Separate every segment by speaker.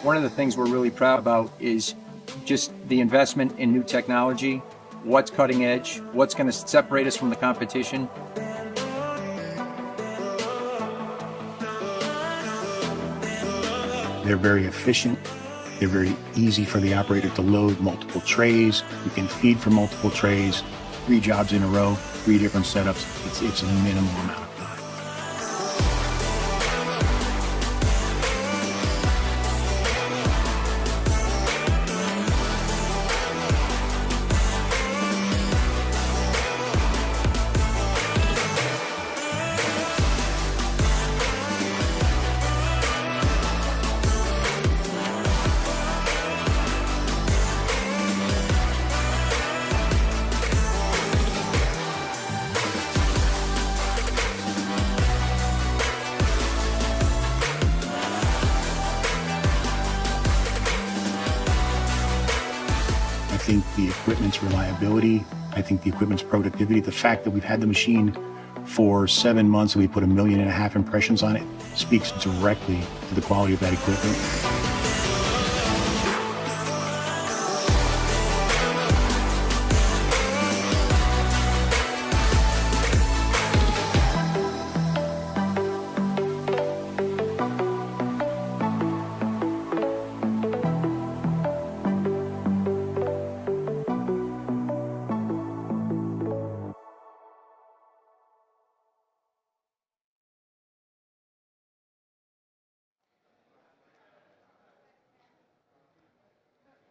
Speaker 1: One of the things we're really proud about is just the investment in new technology, what's cutting edge, what's going to separate us from the competition.
Speaker 2: They're very efficient. They're very easy for the operator to load multiple trays. You can feed from multiple trays, 3 jobs in a row, 3 different setups. It's a minimal amount of time. I think the equipment's reliability, I think the equipment's productivity, the fact that we've had the machine for 7 months and we put 1.5 million impressions on it speaks directly to the quality of that equipment.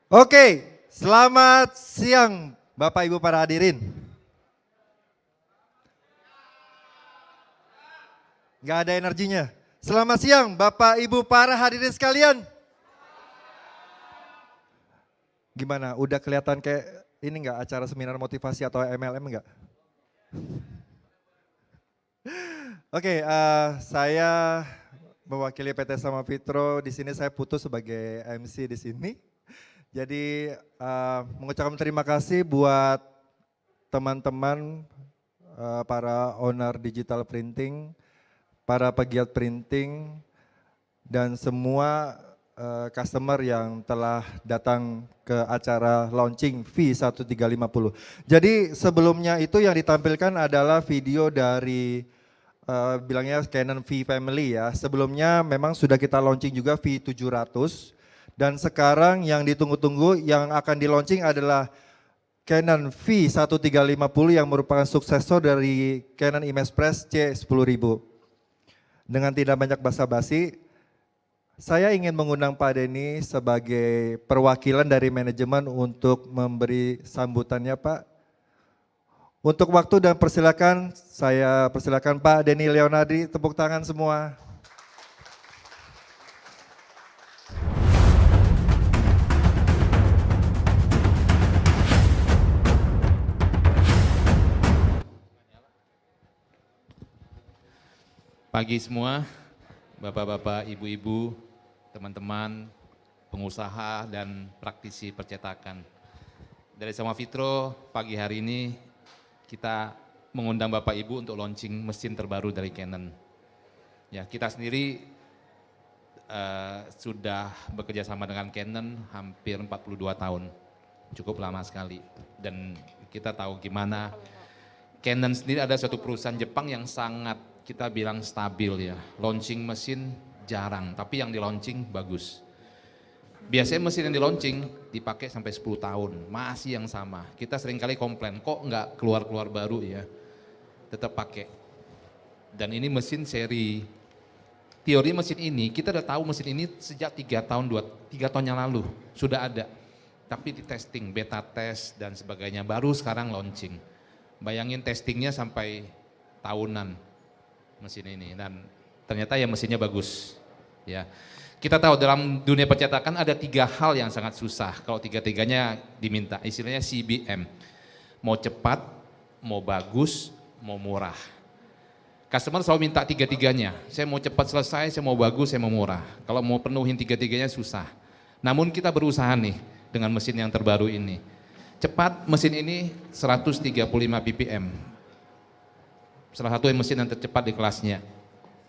Speaker 3: Oke, selamat siang Bapak Ibu para hadirin. Gak ada energinya. Selamat siang Bapak Ibu para hadirin sekalian. Gimana, udah kelihatan kayak ini enggak acara seminar motivasi atau MLM enggak? Oke, saya mewakili PT Sama Fitro. Di sini saya putus sebagai MC di sini. Jadi mengucapkan terima kasih buat teman-teman para owner digital printing, para pegiat printing, dan semua customer yang telah datang ke acara launching V1350. Jadi sebelumnya itu yang ditampilkan adalah video dari bilangnya Canon V Family ya. Sebelumnya memang sudah kita launching juga V700. Dan sekarang yang ditunggu-tunggu yang akan di launching adalah Canon V1350 yang merupakan suksesor dari Canon ImagePress C10000. Dengan tidak banyak basa-basi, saya ingin mengundang Pak Denny sebagai perwakilan dari manajemen untuk memberi sambutannya Pak. Untuk waktu dan persilakan, saya persilakan Pak Denny Leonardi, tepuk tangan semua.
Speaker 4: Pagi semua, bapak-bapak, ibu-ibu, teman-teman, pengusaha dan praktisi percetakan. Dari Sama Fitro, pagi hari ini kita mengundang Bapak Ibu untuk launching mesin terbaru dari Canon. Ya, kita sendiri sudah bekerja sama dengan Canon hampir 42 tahun, cukup lama sekali. Dan kita tahu gimana Canon sendiri ada suatu perusahaan Jepang yang sangat kita bilang stabil ya, launching mesin jarang, tapi yang di launching bagus. Biasanya mesin yang di launching dipakai sampai 10 tahun, masih yang sama. Kita seringkali komplain, kok nggak keluar-keluar baru ya, tetap pakai. Dan ini mesin seri, teori mesin ini, kita udah tahu mesin ini sejak 3 tahun yang lalu, sudah ada. Tapi di testing, beta test dan sebagainya, baru sekarang launching. Bayangin testingnya sampai tahunan mesin ini dan ternyata ya mesinnya bagus ya. Kita tahu dalam dunia percetakan ada 3 hal yang sangat susah kalau tiga-tiganya diminta, istilahnya CBM. Mau cepat, mau bagus, mau murah. Customer selalu minta tiga-tiganya, saya mau cepat selesai, saya mau bagus, saya mau murah. Kalau mau penuhin tiga-tiganya susah. Namun kita berusaha nih dengan mesin yang terbaru ini. Cepat, mesin ini 135 ppm. Salah satu mesin yang tercepat di kelasnya.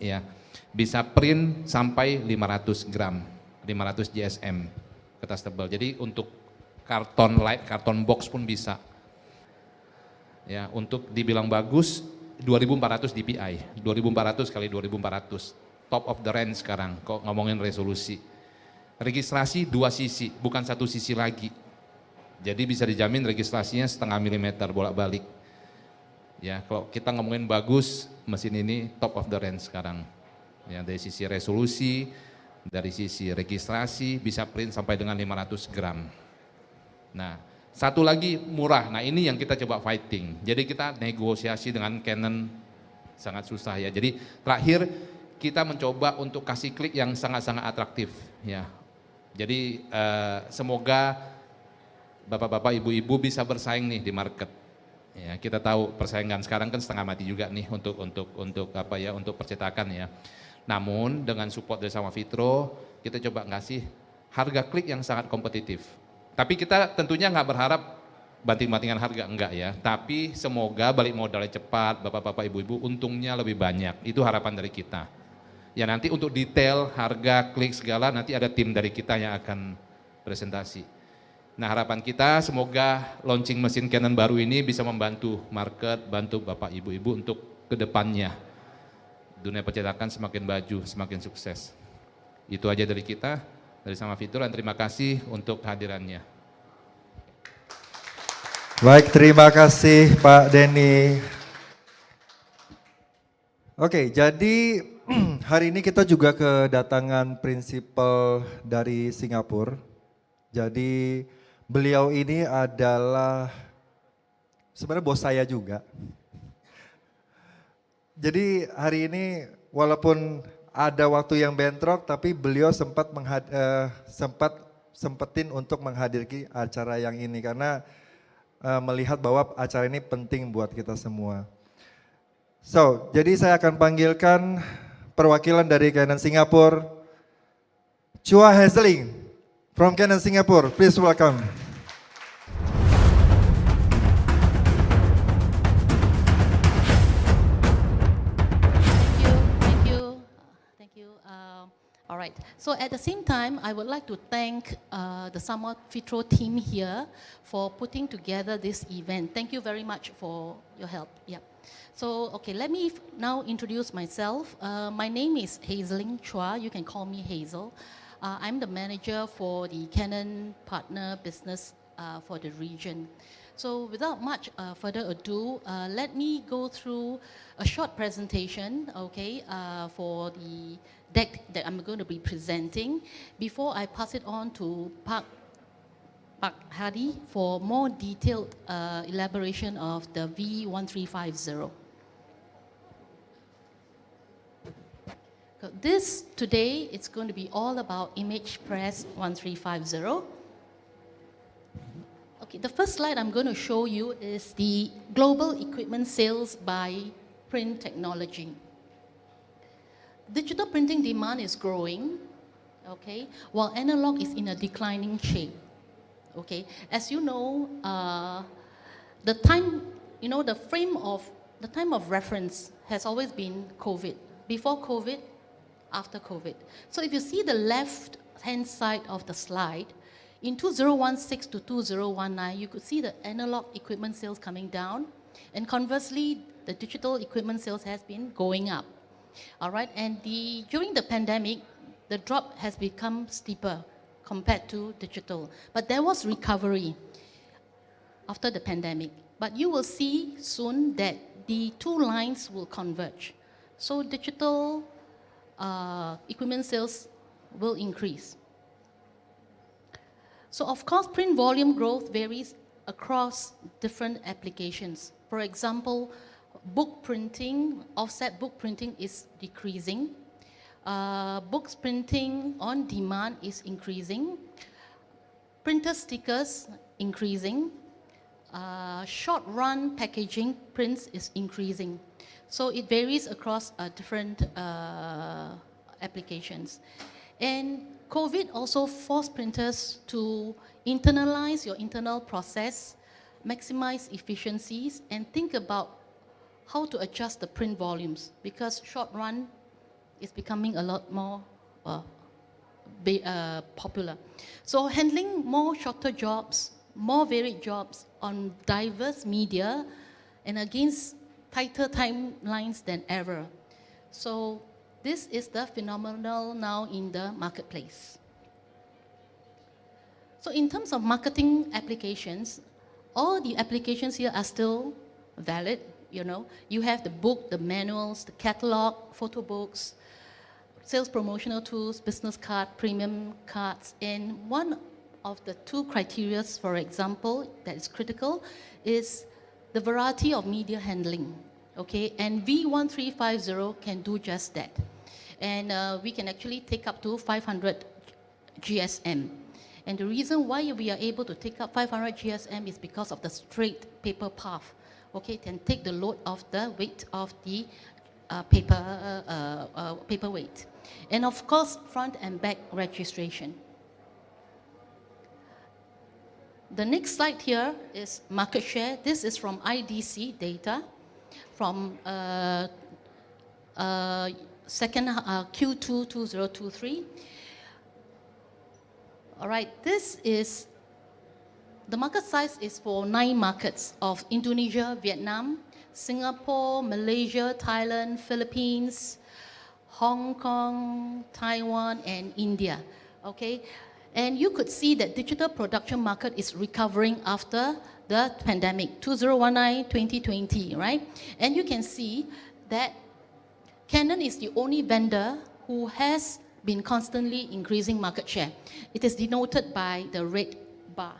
Speaker 4: Ya. Bisa print sampai 500 gram, 500 GSM kertas tebal. Jadi untuk karton light, karton box pun bisa. Ya, untuk dibilang bagus 2400 dpi, 2400 kali 2400, top of the range sekarang kok ngomongin resolusi. Registrasi 2 sisi, bukan 1 sisi lagi. Jadi bisa dijamin registrasinya setengah milimeter bolak-balik. Ya, kalau kita ngomongin bagus, mesin ini top of the range sekarang. Ya, dari sisi resolusi, dari sisi registrasi, bisa print sampai dengan 500 gram. Nah, satu lagi murah, nah ini yang kita coba fighting. Jadi kita negosiasi dengan Canon sangat susah ya. Jadi terakhir kita mencoba untuk kasih klik yang sangat-sangat atraktif ya. Jadi semoga bapak-bapak, ibu-ibu bisa bersaing nih di market. Ya, kita tahu persaingan sekarang kan setengah mati juga nih untuk apa ya, untuk percetakan ya. Namun dengan support dari Sama Fitro, kita coba ngasih harga klik yang sangat kompetitif. Tapi kita tentunya nggak berharap banting-bantingan harga, enggak ya. Tapi semoga balik modalnya cepat, bapak-bapak, ibu-ibu untungnya lebih banyak. Itu harapan dari kita. Ya nanti untuk detail, harga, klik segala nanti ada tim dari kita yang akan presentasi. Nah harapan kita semoga launching mesin Canon baru ini bisa membantu market, bantu bapak, ibu-ibu untuk kedepannya. Dunia percetakan semakin maju, semakin sukses. Itu aja dari kita, dari Sama Fitro, dan terima kasih untuk kehadirannya.
Speaker 3: Baik, terima kasih Pak Denny. Oke, jadi hari ini kita juga kedatangan prinsipal dari Singapura. Jadi beliau ini adalah sebenarnya bos saya juga. Jadi hari ini walaupun ada waktu yang bentrok, tapi beliau sempetin untuk menghadiri acara yang ini karena melihat bahwa acara ini penting buat kita semua. So, jadi saya akan panggilkan perwakilan dari Canon Singapura, Chua Hesling from Canon Singapore. Please welcome.
Speaker 5: All right, so at the same time, I would like to thank the Sama Fitro team here for putting together this event. Thank you very much for your help. Yeah. So, okay, let me now introduce myself. My name is Hazeling Chua. You can call me Hazel. I'm the manager for the Canon partner business for the region. So without much further ado, let me go through a short presentation, okay, for the deck that I'm going to be presenting before I pass it on to Pak Hadi for more detailed elaboration of the V1350. So this today, it's going to be all about ImagePress 1350. Okay, the first slide I'm going to show you is the global equipment sales by print technology. Digital printing demand is growing, okay, while analog is in a declining shape. Okay, as you know, the time of reference has always been COVID. Before COVID, after COVID. So if you see the left-hand side of the slide, in 2016 to 2019, you could see the analog equipment sales coming down, and conversely, the digital equipment sales has been going up. All right, and during the pandemic, the drop has become steeper compared to digital. But there was recovery after the pandemic. But you will see soon that the two lines will converge. So digital equipment sales will increase. So of course, print volume growth varies across different applications. For example, book printing, offset book printing is decreasing. Books printing on demand is increasing. Printer stickers increasing. Short run packaging prints is increasing. So it varies across different applications. And COVID also forced printers to internalize your internal process, maximize efficiencies, and think about how to adjust the print volumes, because short run is becoming a lot more popular. So handling more shorter jobs, more varied jobs on diverse media and against tighter timelines than ever. So this is the phenomenon now in the marketplace. So in terms of marketing applications, all the applications here are still valid. You know, you have the book, the manuals, the catalog, photo books, sales promotional tools, business card, premium cards, and one of the two criteria, for example, that is critical is the variety of media handling, okay? And V1350 can do just that. And we can actually take up to 500 GSM. And the reason why we are able to take up 500 GSM is because of the straight paper path, okay? It can take the load of the weight of the paper weight. And of course, front and back registration. The next slide here is market share. This is from IDC data from Q2 2023. All right, this is, the market size is for 9 markets of Indonesia, Vietnam, Singapore, Malaysia, Thailand, Philippines, Hong Kong, Taiwan, and India, okay? And you could see that digital production market is recovering after the pandemic, 2019-2020, right? And you can see that Canon is the only vendor who has been constantly increasing market share. It is denoted by the red bar,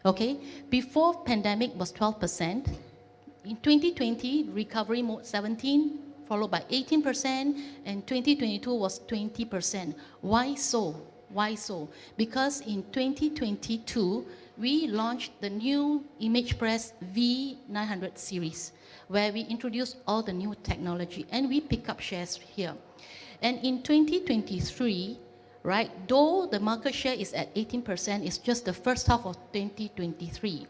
Speaker 5: okay? Before pandemic was 12%. In 2020, recovery mode 17%, followed by 18%, and 2022 was 20%. Why so? Why so? Because in 2022, we launched the new ImagePress V900 series, where we introduced all the new technology, and we pick up shares here. And in 2023, right, though the market share is at 18%, it's just the first half of 2023.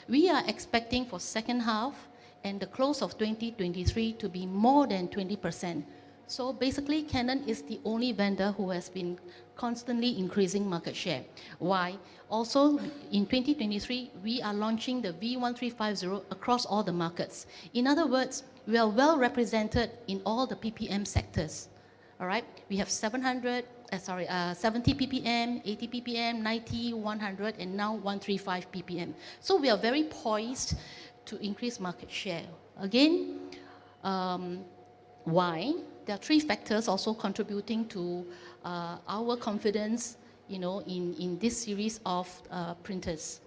Speaker 5: We are expecting for second half and the close of 2023 to be more than 20%. So basically, Canon is the only vendor who has been constantly increasing market share. Why? Also, in 2023, we are launching the V1350 across all the markets. In other words, we are well represented in all the PPM sectors. All right? We have 70 ppm, 80 ppm, 90, 100, and now 135 ppm. So we are very poised to increase market share. Again, why? There are 3 factors also contributing to our confidence, you know, in this series of printers.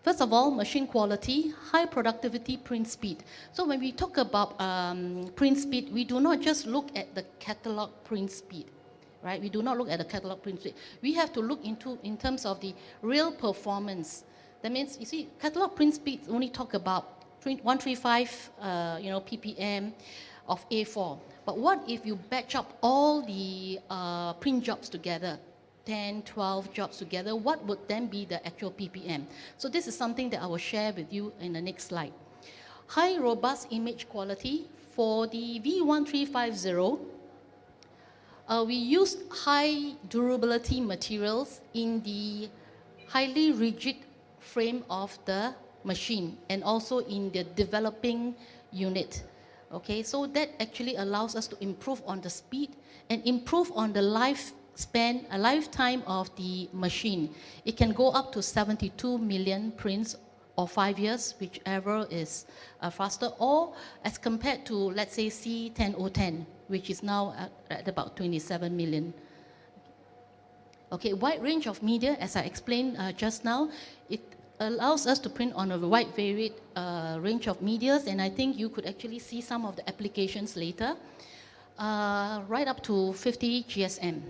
Speaker 5: First of all, machine quality, high productivity print speed. So when we talk about print speed, we do not just look at the catalog print speed, right? We do not look at the catalog print speed. We have to look into in terms of the real performance. That means, you see, catalog print speed only talk about 135 ppm of A4. But what if you batch up all the print jobs together, 10, 12 jobs together, what would then be the actual ppm? So this is something that I will share with you in the next slide. High robust image quality. For the V1350, we used high durability materials in the highly rigid frame of the machine and also in the developing unit. Okay, so that actually allows us to improve on the speed and improve on the lifespan, a lifetime of the machine. It can go up to 72 million prints or 5 years, whichever is faster, or as compared to, let's say, C10010, which is now at about 27 million. Okay, wide range of media, as I explained just now, it allows us to print on a wide varied range of medias, and I think you could actually see some of the applications later. right up to 50 GSM.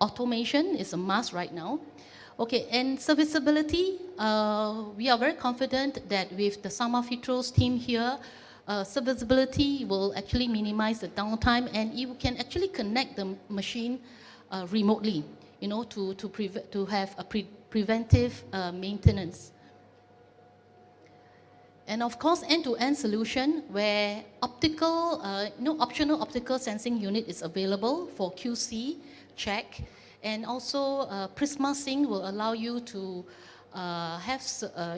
Speaker 5: Automation is a must right now. Okay, and serviceability, we are very confident that with the Sama Fitro's team here, serviceability will actually minimize the downtime, and you can actually connect the machine remotely, you know, to have a preventive maintenance. And of course, end-to-end solution where optical, optional optical sensing unit is available for QC check, and also Prisma Sync will allow you to have,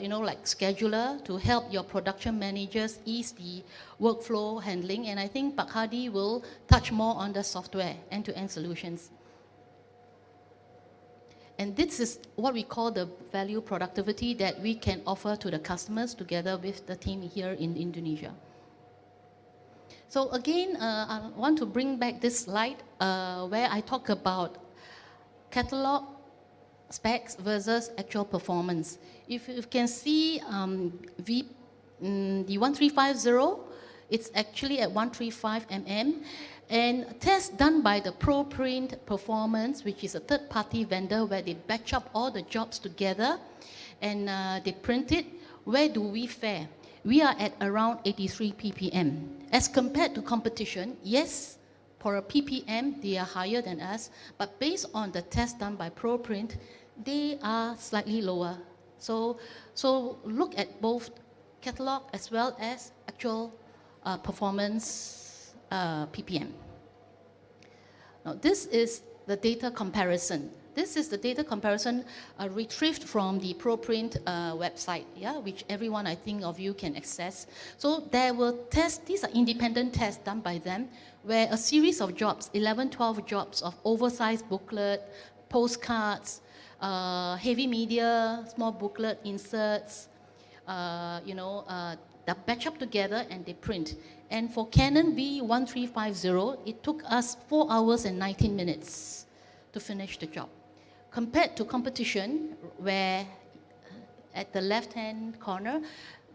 Speaker 5: like scheduler to help your production managers ease the workflow handling. And I think Pak Hadi will touch more on the software end-to-end solutions. And this is what we call the value productivity that we can offer to the customers together with the team here in Indonesia. So again, I want to bring back this slide where I talk about catalog specs versus actual performance. If you can see the 1350, it's actually at 135 mm. And tests done by the ProPrint Performance, which is a third-party vendor where they batch up all the jobs together and they print it. Where do we fare? We are at around 83 ppm. As compared to competition, yes, for a ppm, they are higher than us, but based on the test done by ProPrint, they are slightly lower. So look at both catalog as well as actual performance ppm. Now this is the data comparison. This is the data comparison retrieved from the ProPrint website, yeah, which everyone I think of you can access. So there were tests, these are independent tests done by them, where a series of jobs, 11, 12 jobs of oversized booklet, postcards, heavy media, small booklet inserts, they batch up together and they print. And for Canon V1350, it took us 4 hours and 19 minutes to finish the job. Compared to competition, where at the left-hand corner,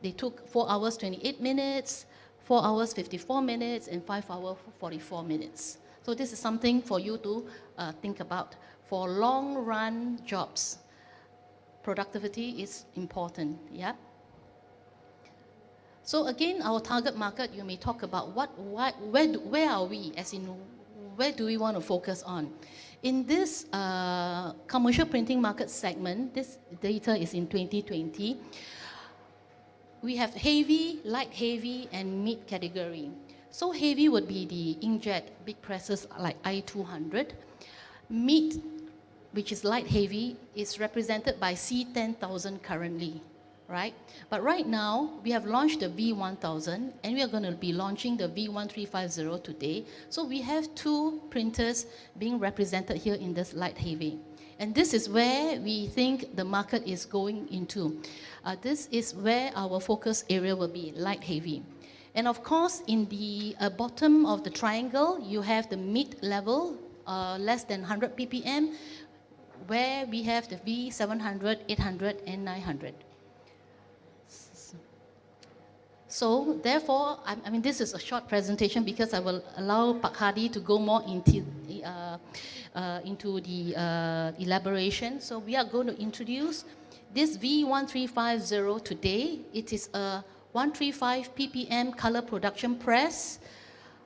Speaker 5: they took 4 hours 28 minutes, 4 hours 54 minutes, and 5 hours 44 minutes. So this is something for you to think about. For long-run jobs, productivity is important, yeah? So again, our target market, you may talk about where are we, as in where do we want to focus on? In this commercial printing market segment, this data is in 2020, we have heavy, light heavy, and mid category. So heavy would be the inkjet big presses like i200. Mid, which is light heavy, is represented by C10000 currently. Right? But right now, we have launched the V1000 and we are going to be launching the V1350 today. So we have two printers being represented here in this light heavy. And this is where we think the market is going into. This is where our focus area will be, light heavy. And of course, in the bottom of the triangle, you have the mid-level, less than 100 ppm, where we have the V700, 800, and 900. So therefore, I mean, this is a short presentation because I will allow Pak Hadi to go more into the elaboration. So we are going to introduce this V1350 today. It is a 135 ppm color production press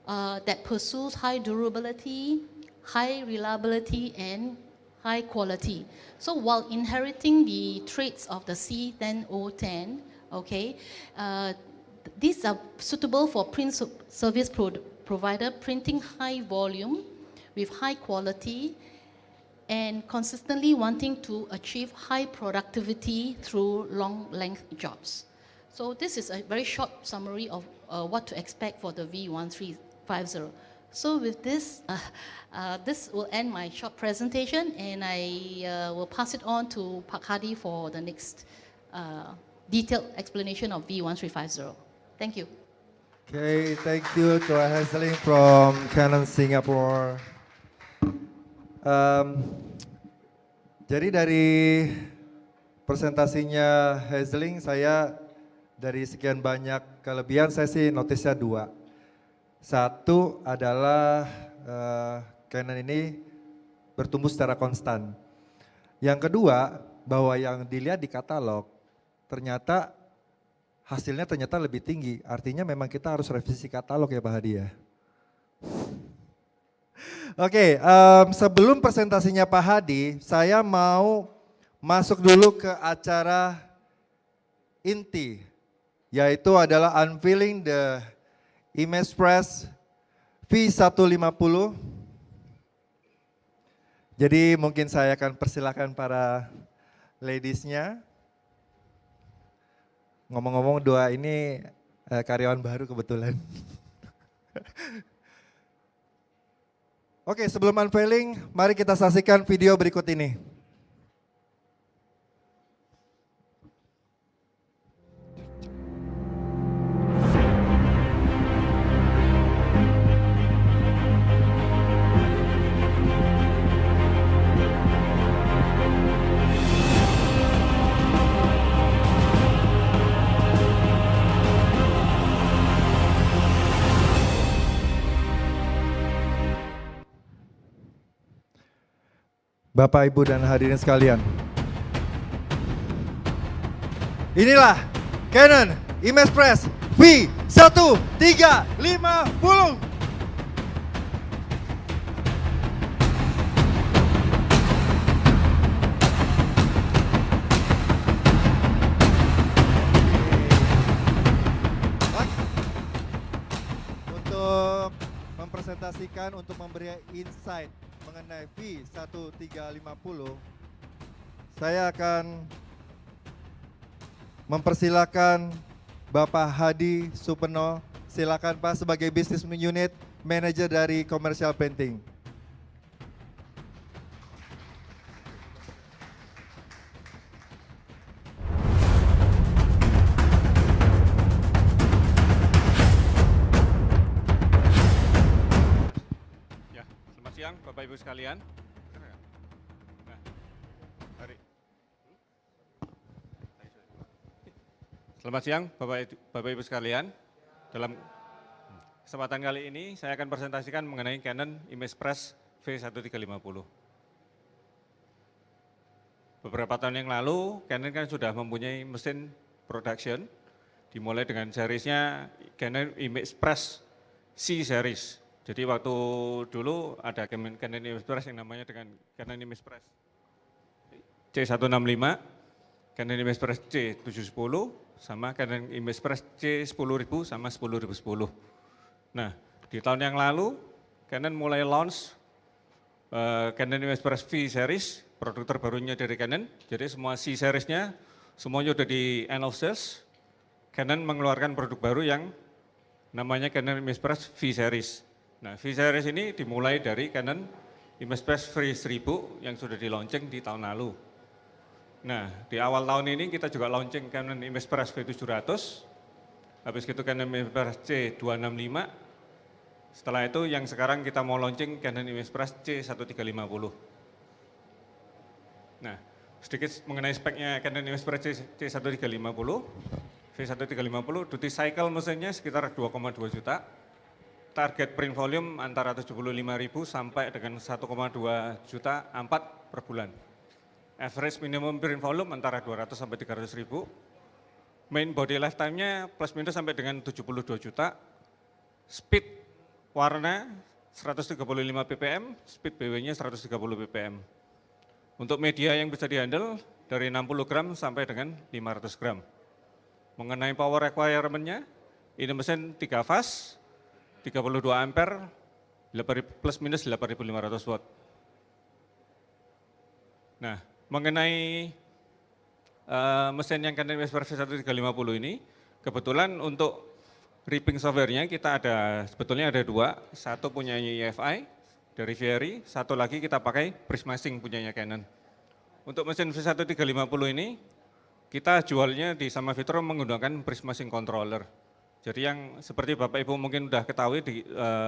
Speaker 5: that pursues high durability, high reliability, and high quality. So while inheriting the traits of the C10010, okay, these are suitable for print service provider printing high volume with high quality and consistently wanting to achieve high productivity through long length jobs. So this is a very short summary of what to expect for the V1350. So with this, this will end my short presentation, and I will pass it on to Pak Hadi for the next detailed explanation of V1350. Thank you.
Speaker 3: Okay, thank you to Hazeling from Canon Singapore. Jadi dari presentasinya Hazeling, saya dari sekian banyak kelebihan, saya sih notisnya 2. Satu adalah Canon ini bertumbuh secara konstan. Yang kedua, bahwa yang dilihat di katalog ternyata hasilnya ternyata lebih tinggi. Artinya memang kita harus revisi katalog ya Pak Hadi ya. Oke, sebelum presentasinya Pak Hadi, saya mau masuk dulu ke acara inti, yaitu adalah unveiling the ImagePress V150. Jadi mungkin saya akan persilakan para ladiesnya. Ngomong-ngomong dua ini karyawan baru kebetulan. Oke, sebelum unveiling, mari kita saksikan video berikut ini. Bapak, Ibu, dan hadirin sekalian. Inilah Canon ImagePress V1350. Untuk mempresentasikan, untuk memberi insight mengenai V1350, saya akan mempersilakan Bapak Hadi Supeno. Silakan Pak sebagai Business Unit Manager dari Commercial Painting.
Speaker 6: Selamat siang Bapak Ibu sekalian. Nah, mari. Selamat siang Bapak Ibu sekalian. Dalam kesempatan kali ini saya akan presentasikan mengenai Canon ImagePress V1350. Beberapa tahun yang lalu Canon kan sudah mempunyai mesin production, dimulai dengan seriesnya Canon ImagePress C series. Jadi waktu dulu ada Canon ImagePress yang namanya dengan Canon ImagePress C165, Canon ImagePress C710, sama Canon ImagePress C10000 sama 10010. Nah, di tahun yang lalu Canon mulai launch Canon ImagePress V series, produk terbarunya dari Canon. Jadi semua C seriesnya semuanya sudah di end of sales. Canon mengeluarkan produk baru yang namanya Canon ImagePress V series. Nah, V series ini dimulai dari Canon ImagePress V1000 yang sudah di launching di tahun lalu. Nah, di awal tahun ini kita juga launching Canon ImagePress V700, habis itu Canon ImagePress C265, setelah itu yang sekarang kita mau launching Canon ImagePress C1350. Nah, sedikit mengenai speknya Canon ImagePress C1350, V1350, duty cycle mesinnya sekitar 2,2 juta, target print volume antara 75.000 sampai dengan 1,2 juta A4 per bulan. Average minimum print volume antara 200 sampai 300.000. Main body lifetime-nya plus minus sampai dengan 72 juta. Speed warna 135 ppm, speed BW-nya 130 ppm. Untuk media yang bisa dihandle dari 60 gram sampai dengan 500 gram. Mengenai power requirement-nya, ini mesin 3 fast, 32 ampere, plus minus 8.500 watt. Nah, mengenai mesin yang Canon ImagePress V1350 ini, kebetulan untuk ripping software-nya kita sebetulnya ada dua, satu punyanya EFI dari Vieri, satu lagi kita pakai Prismasync punyanya Canon. Untuk mesin V1350 ini, kita jualnya di Sama Vitro menggunakan Prismasync controller. Jadi yang seperti Bapak Ibu mungkin sudah ketahui,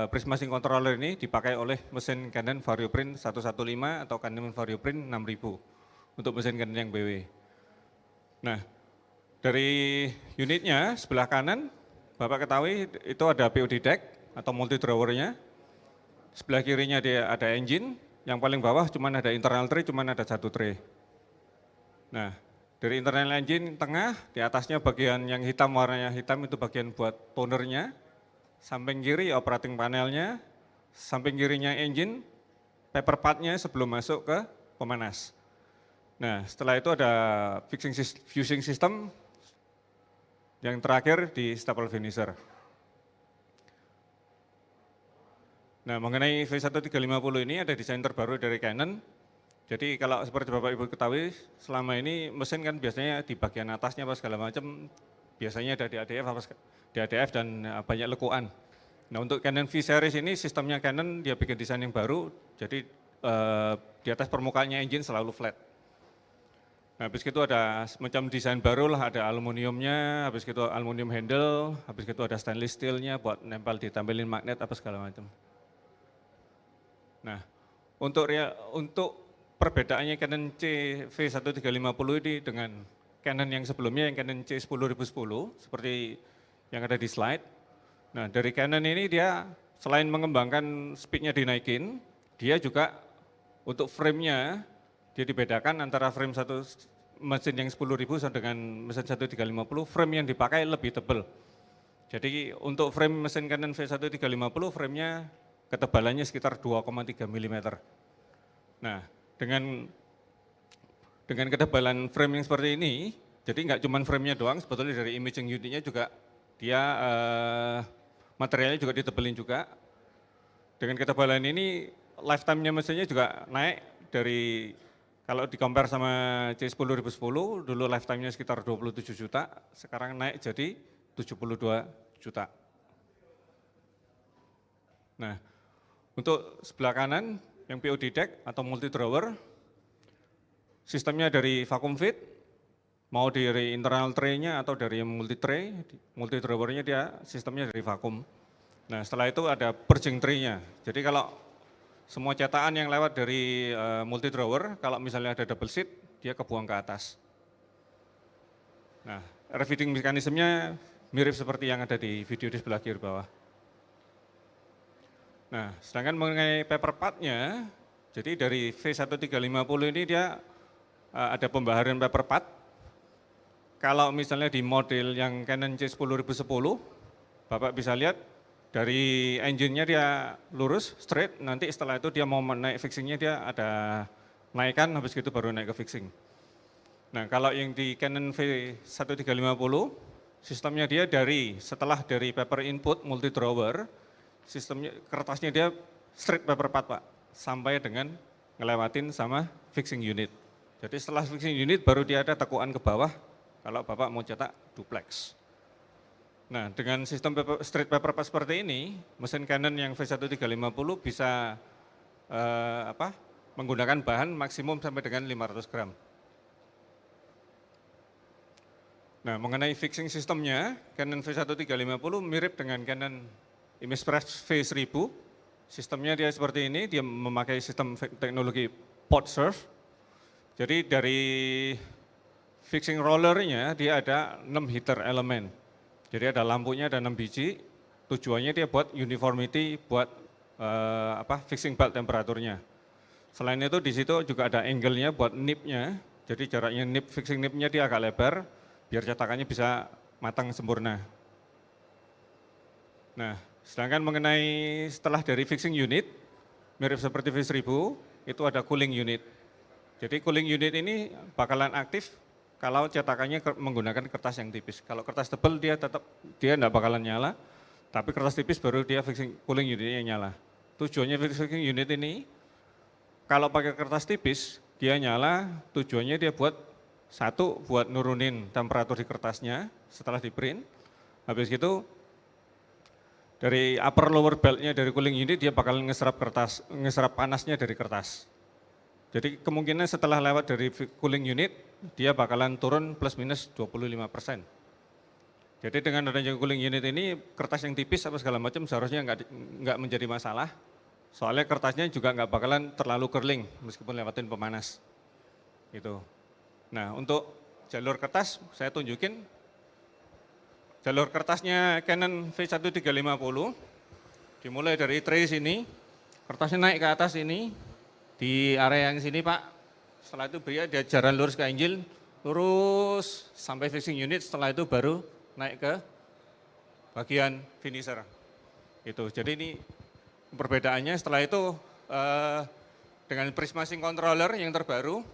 Speaker 6: Prismasync controller ini dipakai oleh mesin Canon VarioPrint 115 atau Canon VarioPrint 6000 untuk mesin Canon yang BW. Nah, dari unitnya sebelah kanan Bapak ketahui itu ada POD deck, atau multi drawernya. Sebelah kirinya dia ada engine, yang paling bawah cuman ada internal tray, cuman ada satu tray. Nah, dari internal engine tengah, di atasnya bagian yang hitam, warnanya hitam itu bagian buat tonernya. Samping kiri operating panelnya, samping kirinya engine, paper partnya sebelum masuk ke pemanas. Nah, setelah itu ada fusing system, yang terakhir di staple finisher. Nah, mengenai V1350 ini ada desain terbaru dari Canon. Jadi kalau seperti Bapak Ibu ketahui, selama ini mesin kan biasanya di bagian atasnya apa segala macam, biasanya ada DADF dan banyak lekuan. Nah, untuk Canon V-Series ini sistemnya Canon dia bikin desain yang baru, jadi di atas permukaannya engine selalu flat. Nah, habis itu ada semacam desain baru lah, ada aluminiumnya, habis itu aluminium handle, habis itu ada stainless steelnya buat nempel ditempelin magnet apa segala macam. Nah, untuk perbedaannya Canon CV1350 ini dengan Canon yang sebelumnya, yang Canon C10010, seperti yang ada di slide. Nah, dari Canon ini dia selain mengembangkan speednya dinaikin, dia juga untuk frame-nya, dia dibedakan antara frame satu mesin yang 10.000 dengan mesin 1350, frame yang dipakai lebih tebal. Jadi untuk frame mesin Canon V1350, frame-nya ketebalannya sekitar 2,3 mm. Nah, dengan ketebalan frame yang seperti ini, jadi nggak cuma frame-nya doang, sebetulnya dari imaging unitnya juga dia materialnya juga ditebelin juga. Dengan ketebalan ini, lifetime-nya mesinnya juga naik dari, kalau di-compare sama C10010, dulu lifetime-nya sekitar 27 juta, sekarang naik jadi 72 juta. Nah, untuk sebelah kanan, yang POD deck atau multi drawer, sistemnya dari vacuum fit, mau dari internal tray-nya atau dari multi tray, multi drawer-nya dia sistemnya dari vacuum. Nah, setelah itu ada purging tray-nya. Jadi kalau semua cetakan yang lewat dari multi drawer, kalau misalnya ada double sheet, dia kebuang ke atas. Nah, refeeding mekanismenya mirip seperti yang ada di video di sebelah kiri bawah. Nah, sedangkan mengenai paper part-nya, jadi dari V1350 ini dia ada pembaharuan paper part. Kalau misalnya di model yang Canon C10010, Bapak bisa lihat dari engine-nya dia lurus, straight, nanti setelah itu dia mau naik fixing-nya dia ada naikkan, habis itu baru naik ke fixing. Nah, kalau yang di Canon V1350, sistemnya dia setelah dari paper input multi drawer, sistemnya kertasnya dia straight paper part Pak, sampai dengan ngelewatin sama fixing unit. Jadi setelah fixing unit baru dia ada tekuan ke bawah kalau Bapak mau cetak duplex. Nah, dengan sistem straight paper part seperti ini, mesin Canon yang V1350 bisa menggunakan bahan maksimum sampai dengan 500 gram. Nah, mengenai fixing sistemnya, Canon V1350 mirip dengan Canon ImagePress V1000. Sistemnya dia seperti ini, dia memakai sistem teknologi pod serve. Jadi dari fixing rollernya dia ada 6 heater elemen. Jadi ada lampunya, ada 6 biji, tujuannya dia buat uniformity, buat fixing belt temperaturnya. Selain itu di situ juga ada angle-nya buat nip-nya, jadi jaraknya fixing nip-nya dia agak lebar, biar cetakannya bisa matang sempurna. Nah, sedangkan mengenai setelah dari fixing unit, mirip seperti V1000, itu ada cooling unit. Jadi cooling unit ini bakalan aktif kalau cetakannya menggunakan kertas yang tipis. Kalau kertas tebal dia enggak bakalan nyala, tapi kertas tipis baru dia cooling unitnya nyala. Tujuannya fixing unit ini, kalau pakai kertas tipis, dia nyala, tujuannya dia buat nurunin temperatur di kertasnya setelah di print. Habis itu dari upper lower beltnya dari cooling unit dia bakalan ngeserap panasnya dari kertas. Jadi kemungkinan setelah lewat dari cooling unit, dia bakalan turun plus minus 25%. Jadi dengan adanya cooling unit ini, kertas yang tipis apa segala macam seharusnya nggak menjadi masalah. Soalnya kertasnya juga nggak bakalan terlalu curling meskipun lewatin pemanas. Gitu. Nah, untuk jalur kertas saya tunjukin. Jalur kertasnya Canon V1350, Dimulai dari tray sini, kertasnya naik ke atas ini, di area yang sini Pak. Setelah itu beri dia jalan lurus ke engine, lurus sampai fixing unit, setelah itu baru naik ke bagian finisher. Itu. Jadi ini perbedaannya. Setelah itu dengan Prisma Sync Controller yang terbaru,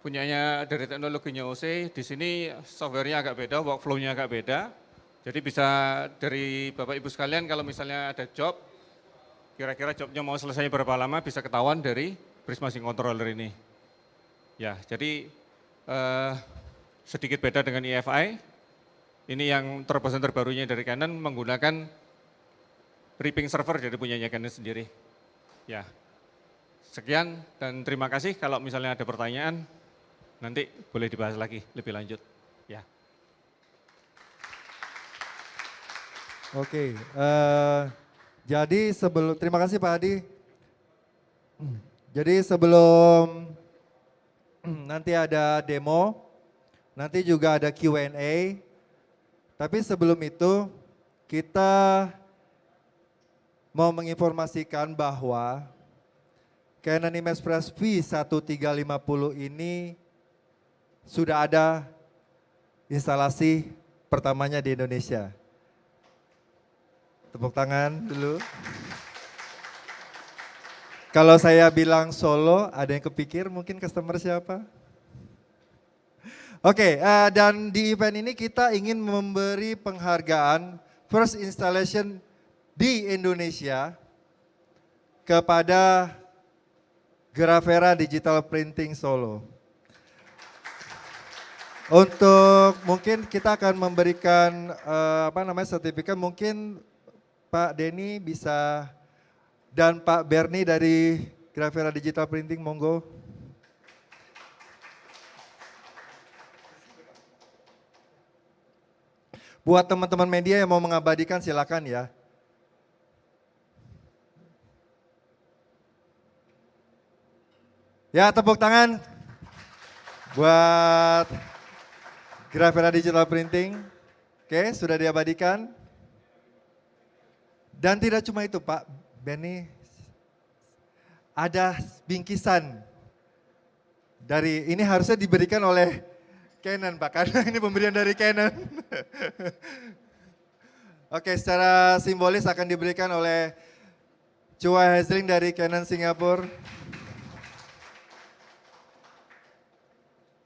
Speaker 6: punyanya dari teknologinya OC, di sini softwarenya agak beda, workflow-nya agak beda. Jadi bisa dari Bapak Ibu sekalian kalau misalnya ada job, kira-kira jobnya mau selesai berapa lama bisa ketahuan dari Prisma Sync Controller ini. Ya, jadi sedikit beda dengan EFI. Ini yang terobosan terbarunya dari Canon menggunakan ripping server dari punyanya Canon sendiri. Ya, sekian dan terima kasih. Kalau misalnya ada pertanyaan, nanti boleh dibahas lagi lebih lanjut. Ya.
Speaker 3: Oke, jadi terima kasih Pak Hadi. Jadi sebelum nanti ada demo, nanti juga ada Q&A. Tapi sebelum itu kita mau menginformasikan bahwa Canon IMAXpress V1350 ini sudah ada instalasi pertamanya di Indonesia. Tepuk tangan dulu. Kalau saya bilang Solo, ada yang kepikir mungkin customer siapa? Oke, dan di event ini kita ingin memberi penghargaan first installation di Indonesia kepada Gravera Digital Printing Solo. Untuk mungkin kita akan memberikan sertifikat, mungkin Pak Denny bisa dan Pak Bernie dari Gravera Digital Printing, monggo. Buat teman-teman media yang mau mengabadikan silakan ya. Ya, tepuk tangan buat Gravera Digital Printing. Oke, sudah diabadikan. Dan tidak cuma itu Pak Benny, ada bingkisan dari ini harusnya diberikan oleh Canon Pak, karena ini pemberian dari Canon. Oke, secara simbolis akan diberikan oleh Chua Hezling dari Canon Singapura.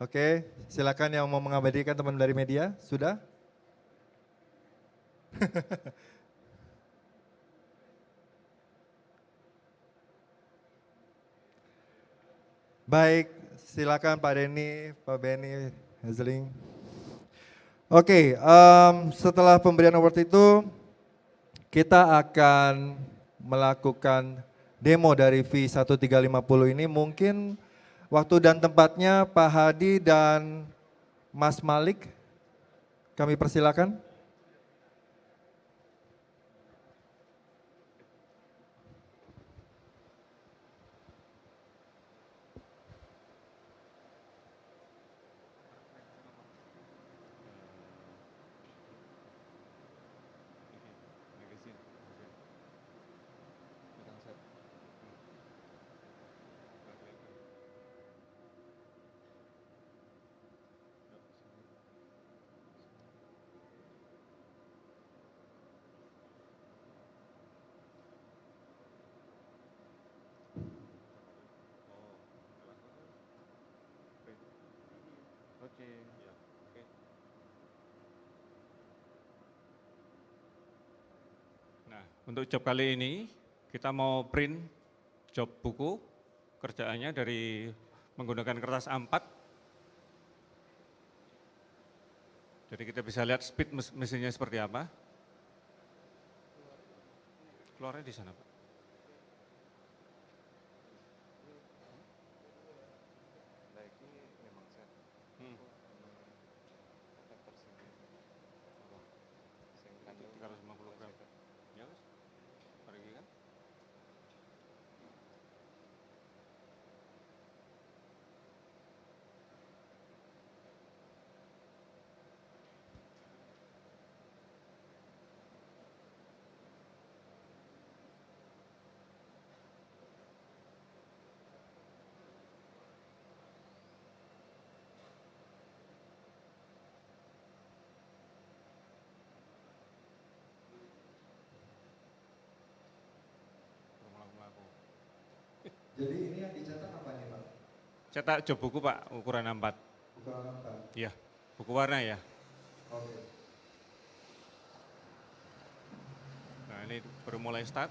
Speaker 3: Oke, silakan yang mau mengabadikan teman dari media, sudah? Baik, silakan Pak Denny, Pak Benny, Hezling. Oke, setelah pemberian award itu, kita akan melakukan demo dari V1350 ini. Mungkin waktu dan tempatnya Pak Hadi dan Mas Malik, kami persilakan.
Speaker 6: Nah, untuk job kali ini kita mau print job buku kerjaannya dari menggunakan kertas A4. Jadi kita bisa lihat speed mesinnya seperti apa. Keluarnya di sana, Pak.
Speaker 3: Jadi ini yang dicetak apa nih Pak?
Speaker 6: Cetak job buku Pak, ukuran A4.
Speaker 3: Ukuran apa?
Speaker 6: Iya, buku warna ya.
Speaker 3: Oke.
Speaker 6: Nah ini baru mulai start.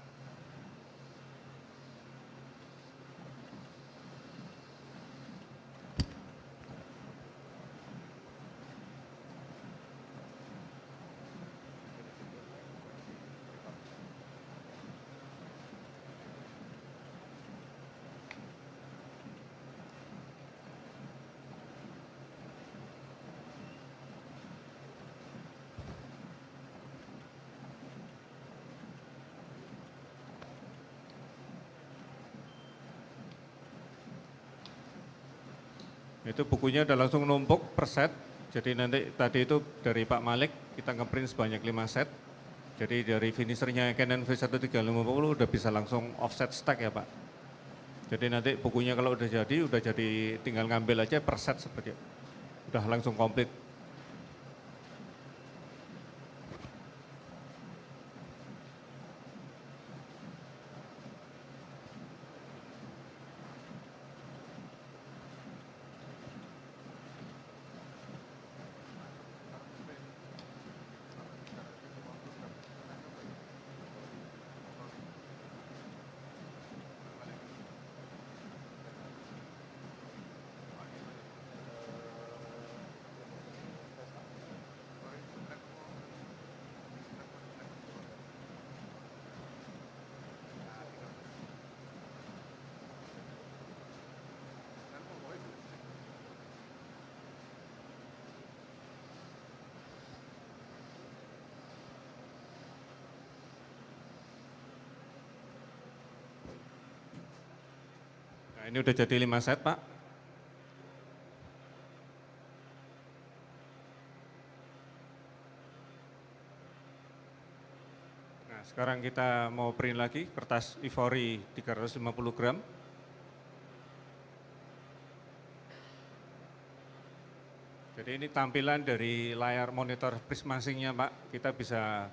Speaker 6: Itu bukunya udah langsung numpuk per set. Jadi nanti tadi itu dari Pak Malik kita ngeprint sebanyak 5 set. Jadi dari finishernya Canon V1350 udah bisa langsung offset stack ya Pak. Jadi nanti bukunya kalau udah jadi tinggal ngambil aja per set seperti itu. Udah langsung komplit. Nah ini udah jadi 5 set Pak. Nah sekarang kita mau print lagi kertas ivory 350 gram. Jadi ini tampilan dari layar monitor Prismasing-nya Pak. Kita bisa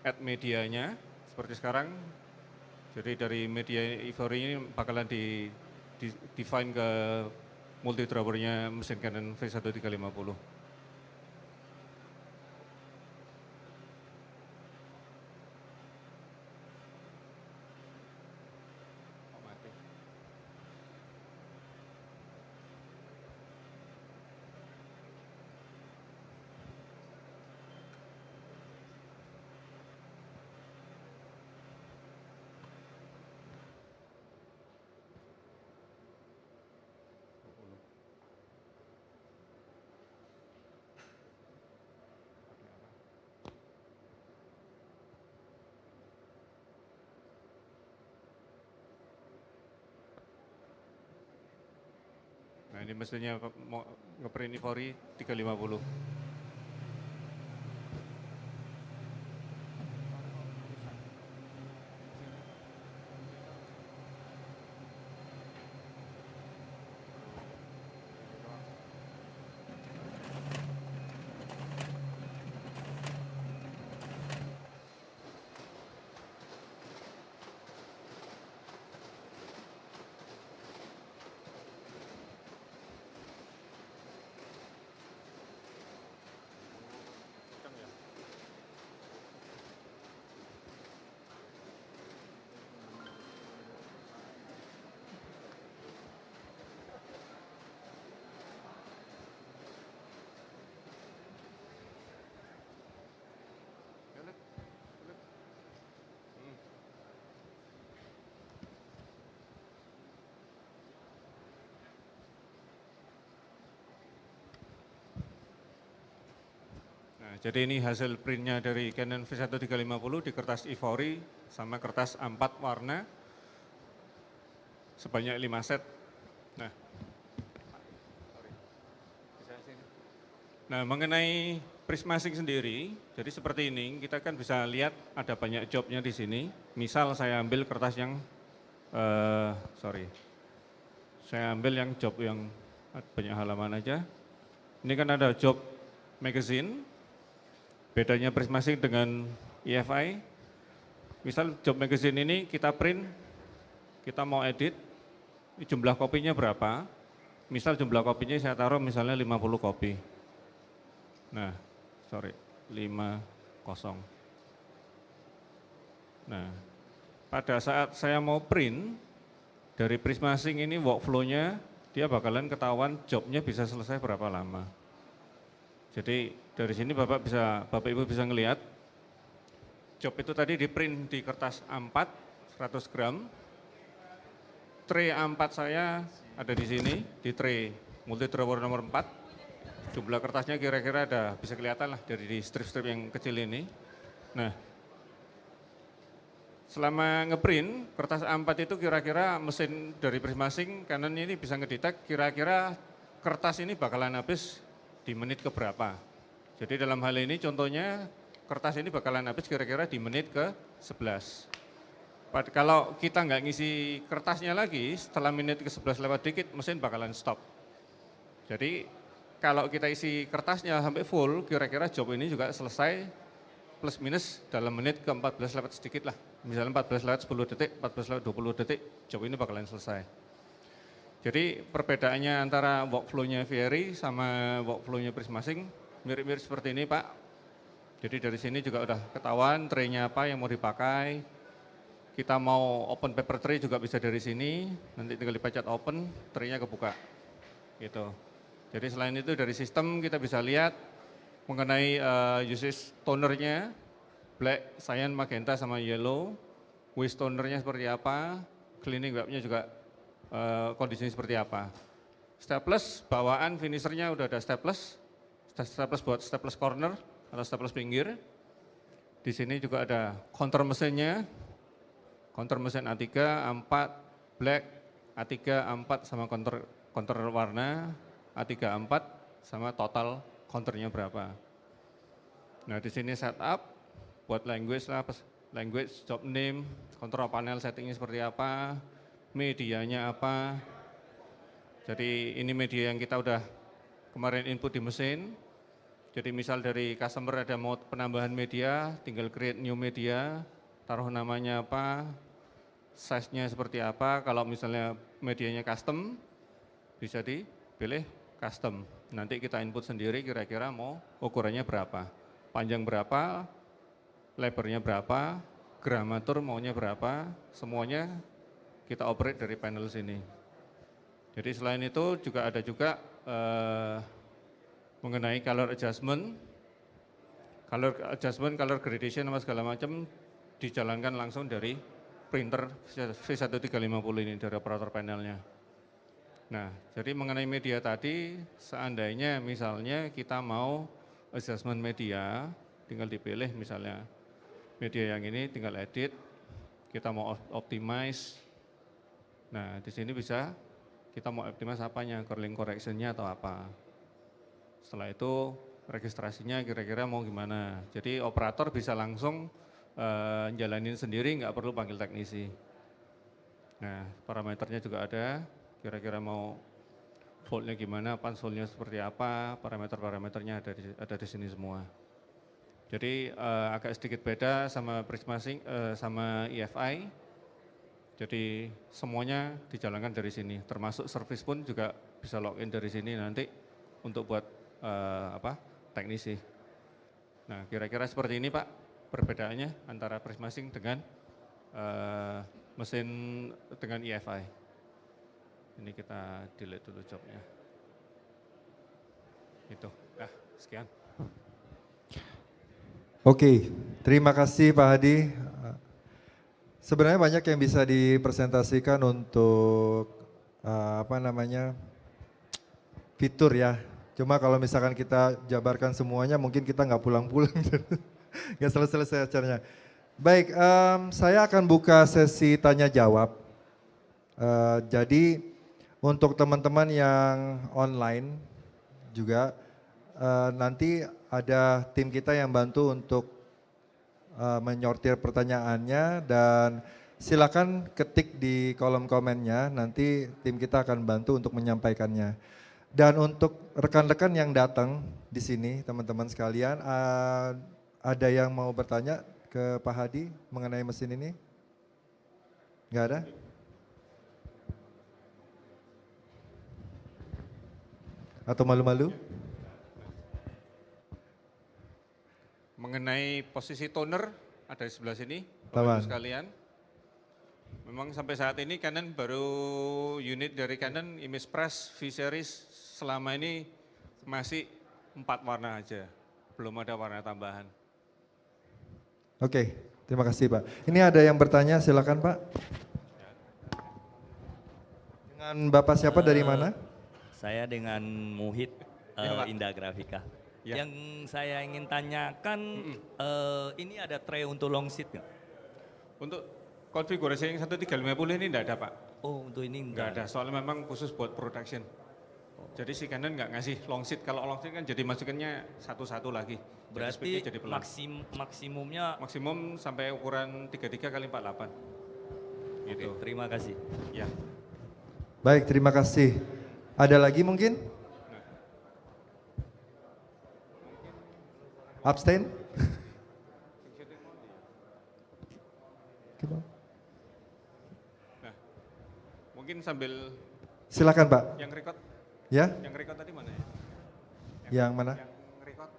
Speaker 6: add medianya seperti sekarang. Jadi dari media ivory ini bakalan define ke multi drawernya mesin Canon V1350. Nah ini mesinnya mau ngeprint ivory 350. Nah, jadi ini hasil printnya dari Canon V1350 di kertas ivory sama kertas A4 warna sebanyak 5 set. Nah, mengenai Prismasing sendiri, jadi seperti ini kita kan bisa lihat ada banyak jobnya di sini. Misal saya ambil kertas yang, saya ambil yang job yang banyak halaman aja. Ini kan ada job magazine. Bedanya Prismasing dengan EFI, misal job magazine ini kita print kita mau edit, jumlah kopinya berapa. Misal jumlah kopinya saya taruh misalnya 50 kopi. Nah, 50. Nah, pada saat saya mau print, dari Prismasync ini workflow-nya, dia bakalan ketahuan jobnya bisa selesai berapa lama. Jadi dari sini Bapak Ibu bisa ngelihat, job itu tadi di print di kertas A4, 100 gram. Tray A4 saya ada di sini, di tray multi drawer nomor 4. Jumlah kertasnya kira-kira ada, bisa kelihatan lah dari di strip-strip yang kecil ini. Nah, selama ngeprint, kertas A4 itu kira-kira mesin dari Prismasync Canon ini bisa ngedetek kira-kira kertas ini bakalan habis di menit ke berapa. Jadi dalam hal ini contohnya kertas ini bakalan habis kira-kira di menit ke 11. Kalau kita nggak ngisi kertasnya lagi, setelah menit ke 11 lewat dikit, mesin bakalan stop. Jadi kalau kita isi kertasnya sampai full, kira-kira job ini juga selesai plus minus dalam menit ke 14 lewat sedikit lah. Misalnya 14 lewat 10 detik, 14 lewat 20 detik, job ini bakalan selesai. Jadi perbedaannya antara workflow-nya Fieri sama workflow-nya Prismasync mirip-mirip seperti ini Pak. Jadi dari sini juga udah ketahuan tray-nya apa yang mau dipakai. Kita mau open paper tray juga bisa dari sini, nanti tinggal dipencet open, tray-nya kebuka. Gitu. Jadi selain itu dari sistem kita bisa lihat mengenai usage tonernya, black, cyan, magenta, sama yellow, waste tonernya seperti apa, cleaning webnya juga kondisinya seperti apa. Staples, bawaan finishernya udah ada staples buat staples corner atau staples pinggir. Di sini juga ada counter mesinnya, counter mesin A3, A4, black, A3, A4 sama counter warna, A3, A4 sama total counternya berapa. Nah di sini setup buat language lah, language, job name, control panel settingnya seperti apa, medianya apa. Jadi ini media yang kita udah kemarin input di mesin. Jadi misal dari customer ada mau penambahan media, tinggal create new media, taruh namanya apa, size-nya seperti apa. Kalau misalnya medianya custom, bisa dipilih custom. Nanti kita input sendiri kira-kira mau ukurannya berapa, panjang berapa, lebarnya berapa, gramatur maunya berapa, semuanya kita operate dari panel sini. Jadi selain itu juga ada juga mengenai color adjustment, color gradation sama segala macam dijalankan langsung dari printer V1350 ini dari operator panelnya. Nah, jadi mengenai media tadi, seandainya misalnya kita mau adjustment media, tinggal dipilih misalnya media yang ini tinggal edit, kita mau optimize. Nah, di sini bisa kita mau optimize apanya, curling correction-nya atau apa. Setelah itu registrasinya kira-kira mau gimana. Jadi operator bisa langsung jalanin sendiri, nggak perlu panggil teknisi. Nah, parameternya juga ada. Kira-kira mau voltnya gimana, pansolnya seperti apa, parameter-parameternya ada di sini semua. Jadi agak sedikit beda sama Prismasync sama EFI. Jadi semuanya dijalankan dari sini, termasuk service pun juga bisa login dari sini nanti untuk buat teknisi. Nah, kira-kira seperti ini Pak perbedaannya antara Prismasync dengan mesin dengan EFI. Ini kita delete dulu jobnya. Itu, sekian.
Speaker 3: Oke, terima kasih Pak Hadi. Sebenarnya banyak yang bisa dipresentasikan untuk fitur ya. Cuma kalau misalkan kita jabarkan semuanya mungkin kita nggak pulang-pulang, nggak selesai acaranya. Baik, saya akan buka sesi tanya jawab. Jadi untuk teman-teman yang online juga nanti ada tim kita yang bantu untuk menyortir pertanyaannya dan silakan ketik di kolom komennya, nanti tim kita akan bantu untuk menyampaikannya. Dan untuk rekan-rekan yang datang di sini, teman-teman sekalian, ada yang mau bertanya ke Pak Hadi mengenai mesin ini? Enggak ada? Atau malu-malu?
Speaker 6: Mengenai posisi toner ada di sebelah sini,
Speaker 3: Lawan.
Speaker 6: Bapak Ibu sekalian. Memang sampai saat ini Canon baru unit dari Canon Image Press V-Series selama ini masih 4 warna aja, belum ada warna tambahan.
Speaker 3: Oke, terima kasih Pak. Ini ada yang bertanya, silakan Pak. Dengan Bapak siapa dari mana?
Speaker 7: Saya dengan Muhid
Speaker 6: Ya, Pak.
Speaker 7: Indah Grafika.
Speaker 6: Ya.
Speaker 7: Yang saya ingin tanyakan, ini ada tray untuk long seat nggak?
Speaker 6: Untuk konfigurasi yang 1350 ini enggak ada Pak,
Speaker 7: Oh, untuk ini
Speaker 6: enggak ada, soalnya memang khusus buat production. Jadi si Canon nggak ngasih long seat, kalau long seat kan jadi masukannya satu-satu lagi. Jadi
Speaker 7: berarti
Speaker 6: speednya jadi pelan.
Speaker 7: maksimumnya.
Speaker 6: Maksimum sampai ukuran 33 kali 48. Gitu.
Speaker 7: Oke, terima kasih.
Speaker 6: Ya.
Speaker 3: Baik, terima kasih. Ada lagi mungkin? Abstain?
Speaker 6: Nah, mungkin sambil
Speaker 3: Silakan Pak.
Speaker 6: yang record,
Speaker 3: Ya,
Speaker 6: yang record tadi mana ya?
Speaker 3: yang mana?
Speaker 6: Yang record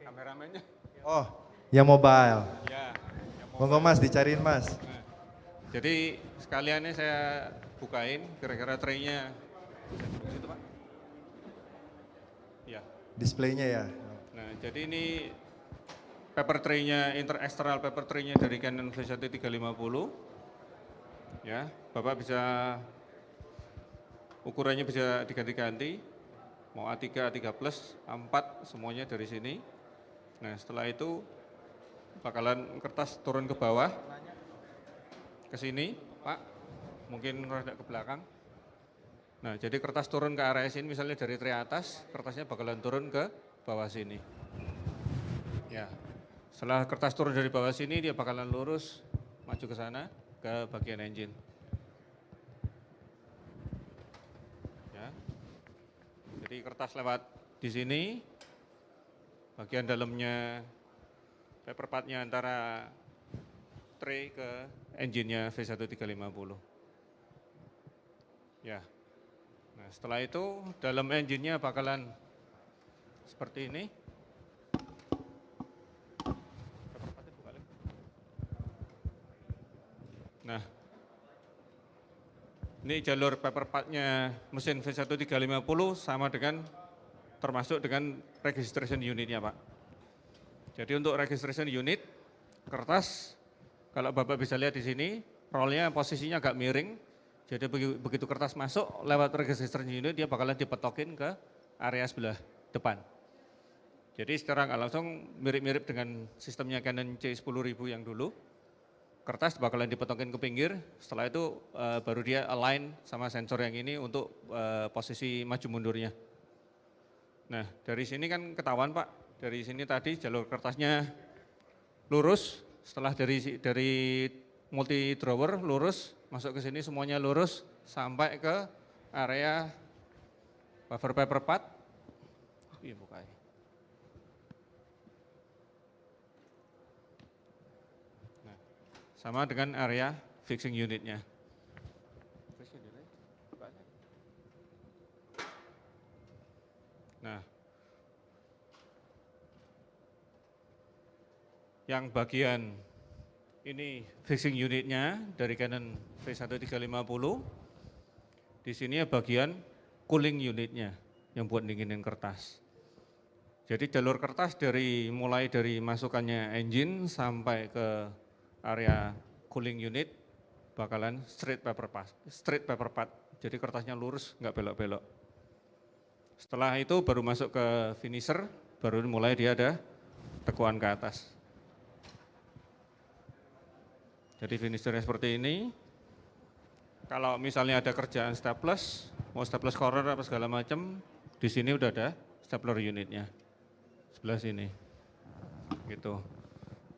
Speaker 6: kameramennya.
Speaker 3: Oh, yang mobile.
Speaker 6: Ya. yang mau-
Speaker 3: Monggo Mas, dicariin Mas.
Speaker 6: Nah, jadi sekaliannya saya bukain kira-kira tray-nya. Situ, Pak. Ya.
Speaker 3: Displaynya ya.
Speaker 6: Nah, jadi ini paper tray-nya, external paper tray-nya dari Canon V1350. Ya, Bapak bisa ukurannya bisa diganti-ganti. Mau A3, A3 plus, A4 semuanya dari sini. Nah, setelah itu bakalan kertas turun ke bawah. Ke sini, Pak. Mungkin rada ke belakang. Nah, jadi kertas turun ke area sini, misalnya dari tray atas, kertasnya bakalan turun ke bawah sini. Ya, setelah kertas turun dari bawah sini, dia bakalan lurus, maju ke sana, ke bagian engine. Ya, jadi kertas lewat di sini, bagian dalamnya paper part-nya antara tray ke engine-nya V1350. Ya. Nah, setelah itu dalam engine-nya bakalan seperti ini. Nah, ini jalur paper part-nya mesin V1350 sama dengan termasuk dengan registration unit-nya, Pak. Jadi untuk registration unit, kertas, kalau Bapak bisa lihat di sini, rollnya posisinya agak miring. Jadi begitu kertas masuk lewat registration unit, dia bakalan dipetokin ke area sebelah depan. Jadi secara nggak langsung mirip-mirip dengan sistemnya Canon C10000 yang dulu. Kertas bakalan dipetokin ke pinggir, setelah itu baru dia align sama sensor yang ini untuk posisi maju mundurnya. Nah, dari sini kan ketahuan Pak, dari sini tadi jalur kertasnya lurus, setelah dari multi drawer lurus, masuk ke sini semuanya lurus sampai ke area buffer paper part. Iya, bukanya. Nah, sama dengan area fixing unitnya. Nah, yang bagian ini fixing unitnya dari Canon V1350. Di sini ya bagian cooling unitnya yang buat dinginin kertas. Jadi jalur kertas mulai dari masukannya engine sampai ke area cooling unit bakalan straight paper part. Jadi kertasnya lurus, nggak belok-belok. Setelah itu baru masuk ke finisher, baru mulai dia ada tekuan ke atas. Jadi finishernya seperti ini. Kalau misalnya ada kerjaan staples, mau staples corner apa segala macam, di sini udah ada stapler unitnya. Sebelah sini. Gitu.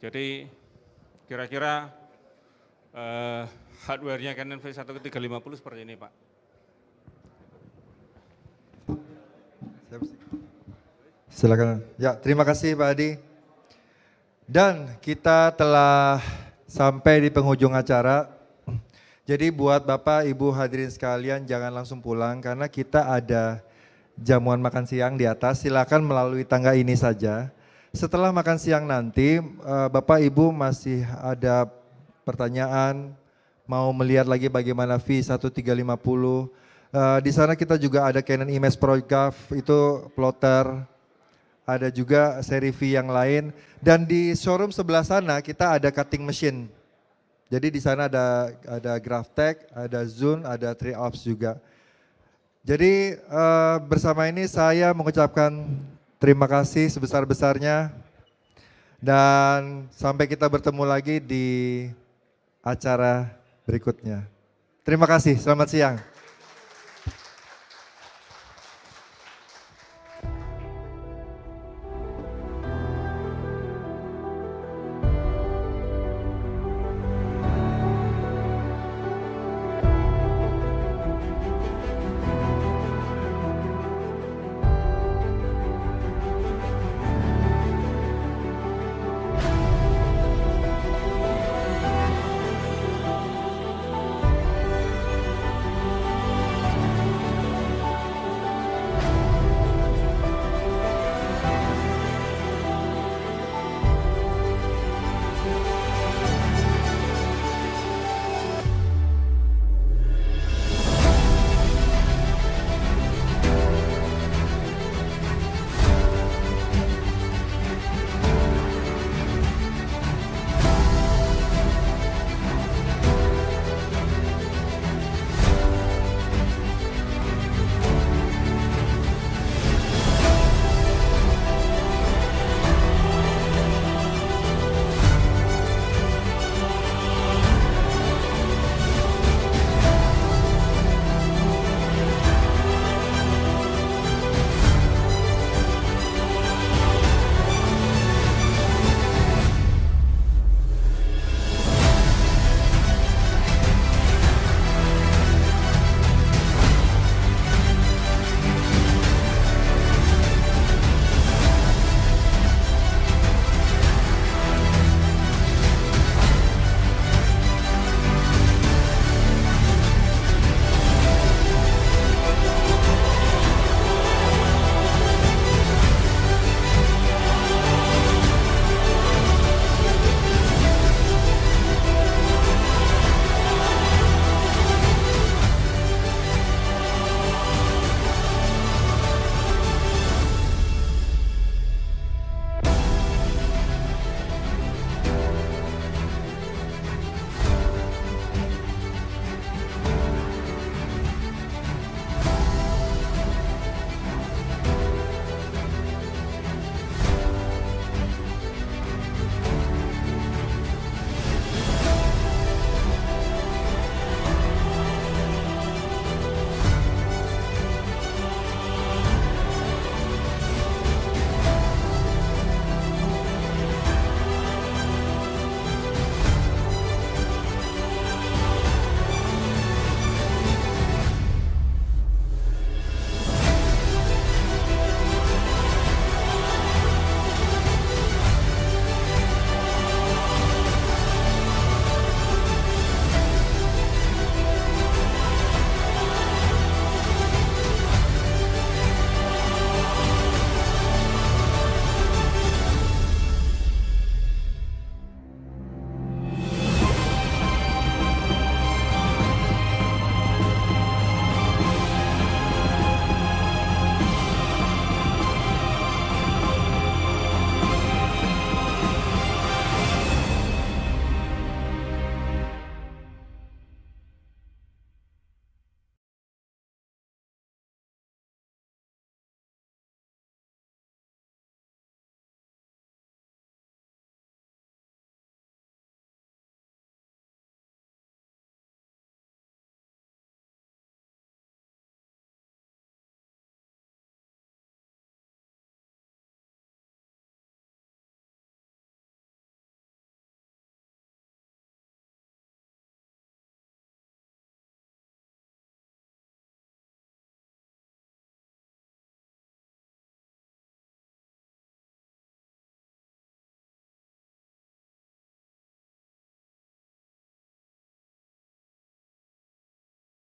Speaker 6: Jadi kira-kira hardware-nya Canon V1350 seperti ini, Pak.
Speaker 3: Silakan. Ya, terima kasih Pak Adi. Dan kita telah sampai di penghujung acara. Jadi buat Bapak, Ibu hadirin sekalian jangan langsung pulang karena kita ada jamuan makan siang di atas, silakan melalui tangga ini saja. Setelah makan siang nanti, Bapak Ibu masih ada pertanyaan, mau melihat lagi bagaimana V1350. Di sana kita juga ada Canon Image Pro GAV, itu plotter, ada juga seri V yang lain. Dan di showroom sebelah sana kita ada cutting machine. Jadi di sana ada GrafTech, ada Zoom, ada TreeOps juga. Jadi bersama ini saya mengucapkan terima kasih sebesar-besarnya. Dan sampai kita bertemu lagi di acara berikutnya. Terima kasih, selamat siang.